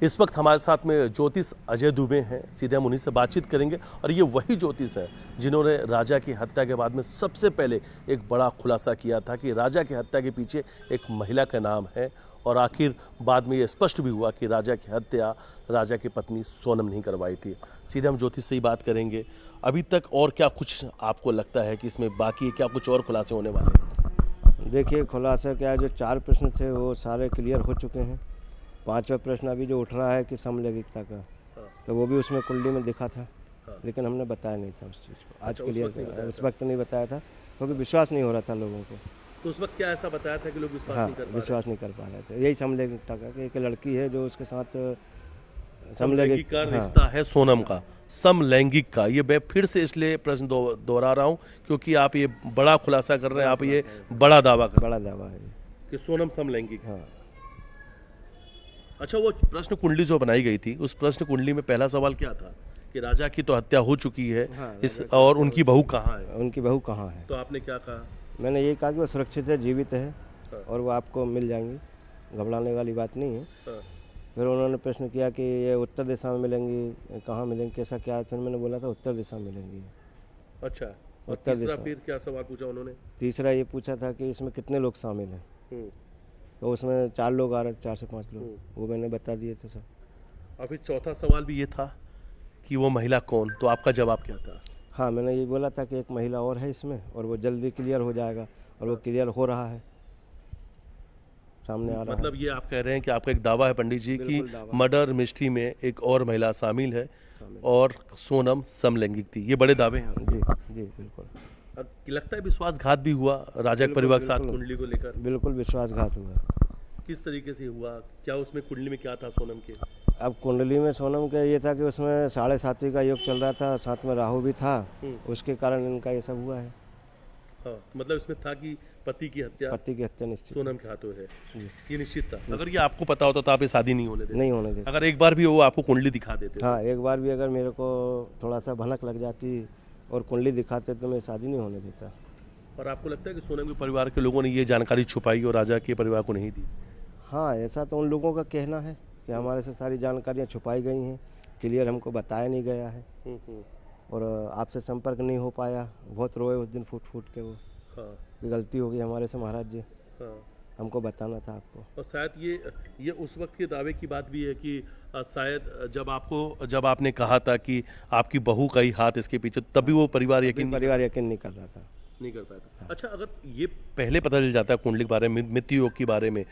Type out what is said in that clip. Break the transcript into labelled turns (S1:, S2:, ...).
S1: इस वक्त हमारे साथ में ज्योतिष अजय दुबे हैं। सीधे हम उन्हीं से बातचीत करेंगे और ये वही ज्योतिष हैं जिन्होंने राजा की हत्या के बाद में सबसे पहले एक बड़ा खुलासा किया था कि राजा की हत्या के पीछे एक महिला का नाम है। और आखिर बाद में ये स्पष्ट भी हुआ कि राजा की हत्या राजा की पत्नी सोनम नहीं करवाई थी। सीधे हम ज्योतिष से ही बात करेंगे। अभी तक और क्या कुछ आपको लगता है कि इसमें बाकी क्या कुछ और खुलासे होने वाले हैं?
S2: देखिए, खुलासा क्या है, जो 4 प्रश्न थे वो सारे क्लियर हो चुके हैं। 5वां प्रश्न अभी जो उठ रहा है कि समलैंगिकता का, तो वो भी उसमें कुंडली में दिखा था, लेकिन हमने बताया नहीं था उस चीज़ को। आज क्लियर उस वक्त नहीं बताया था क्योंकि विश्वास नहीं हो रहा था लोगों को।
S1: तो उस वक्त क्या ऐसा बताया था कि लोग विश्वास
S2: हाँ,
S1: नहीं कर पा रहे?
S2: विश्वास नहीं कर पा रहे थे। यही समलैंगिकता का कि एक लड़की है जो उसके साथ
S1: समलैंगिक का
S2: हाँ,
S1: रिश्ता है सोनम का, समलैंगिक का। ये मैं फिर से इसलिए प्रश्न दोहरा रहा हूँ क्योंकि आप ये बड़ा खुलासा कर रहे हैं, आप ये बड़ा दावा कर रहे
S2: बड़ा दावा है ये।
S1: हैं कि सोनम समलैंगिक।
S2: हाँ,
S1: अच्छा, वो प्रश्न कुंडली जो बनाई गई थी उस प्रश्न कुंडली में पहला सवाल क्या था कि राजा की तो हत्या हो चुकी है,
S2: हाँ,
S1: इस और उनकी बहू कहाँ है?
S2: उनकी बहू कहाँ है?
S1: तो आपने क्या कहा?
S2: मैंने ये कहा कि वो सुरक्षित है, जीवित है
S1: हाँ।
S2: और वो आपको मिल जाएंगी, घबराने वाली बात नहीं है।
S1: हाँ,
S2: फिर उन्होंने प्रश्न किया कि ये उत्तर दिशा में मिलेंगी, कहाँ मिलेंगी, कैसा क्या है? फिर मैंने बोला था उत्तर दिशा में मिलेंगी।
S1: अच्छा। और
S2: उत्तर
S1: तीसरा
S2: दिशा।
S1: फिर क्या सवाल पूछा उन्होंने?
S2: तीसरा ये पूछा था कि इसमें कितने लोग शामिल हैं,
S1: हम्म,
S2: तो उसमें 4 लोग आ रहे थे, 4 से 5 लोग, वो मैंने बता दिए थे सब।
S1: और फिर चौथा सवाल भी ये था कि वो महिला कौन? तो आपका जवाब क्या था?
S2: हाँ, मैंने ये बोला था कि एक महिला और है इसमें और वो जल्दी क्लियर हो जाएगा, और वो क्लियर हो रहा है, सामने आ रहा
S1: मतलब ये आप कह रहे हैं कि आपका एक दावा है पंडित जी कि
S2: बिल्कुल दावा।
S1: मर्डर मिस्ट्री में एक और महिला शामिल है
S2: शामिल।
S1: और सोनम समलैंगिक थी। ये बड़े दावे हैं।
S2: जी जी, बिल्कुल
S1: अब लगता है विश्वासघात भी हुआ राजा के परिवार के साथ
S2: बिल्कुल।
S1: कुंडली को लेकर?
S2: बिल्कुल विश्वासघात हुआ।
S1: किस तरीके से हुआ? क्या उसमें कुंडली में क्या था सोनम के?
S2: अब कुंडली में सोनम का ये था कि उसमें 7.5 का योग चल रहा था, साथ में राहु भी था, उसके कारण इनका ये सब हुआ है।
S1: हाँ, मतलब इसमें था कि पति की हत्या
S2: पति की हत्या निश्चित
S1: सोनम के हाथों है,
S2: जी।
S1: ये निश्चित था। अगर ये आपको पता होता तो आप ये शादी नहीं होने देते?
S2: नहीं होने देते।
S1: अगर एक बार भी वो आपको कुंडली दिखा देते?
S2: हाँ, एक बार भी अगर मेरे को थोड़ा सा भनक लग जाती और कुंडली दिखाते तो मैं शादी नहीं होने देता।
S1: और आपको लगता है कि सोनम के परिवार के लोगों ने ये जानकारी छुपाई और राजा के परिवार को नहीं दी?
S2: हाँ, ऐसा तो उन लोगों का कहना है कि हमारे से सारी जानकारियाँ छुपाई गई हैं, क्लियर हमको बताया नहीं गया है, और आपसे संपर्क नहीं हो पाया। बहुत रोए उस दिन फूट फूट के वो,
S1: हाँ,
S2: कि गलती हो गई हमारे से महाराज जी,
S1: हाँ।
S2: हमको बताना था आपको।
S1: और शायद ये उस वक्त के दावे की बात भी है कि शायद जब आपने कहा था कि आपकी बहू का ही हाथ इसके पीछे, तभी वो परिवार यकीन
S2: परिवार यकीन नहीं कर रहा था।
S1: नहीं कर पाया था। अच्छा, अगर ये पहले पता चल जाता है कुंडली के बारे में, मृत्यु योग के बारे में,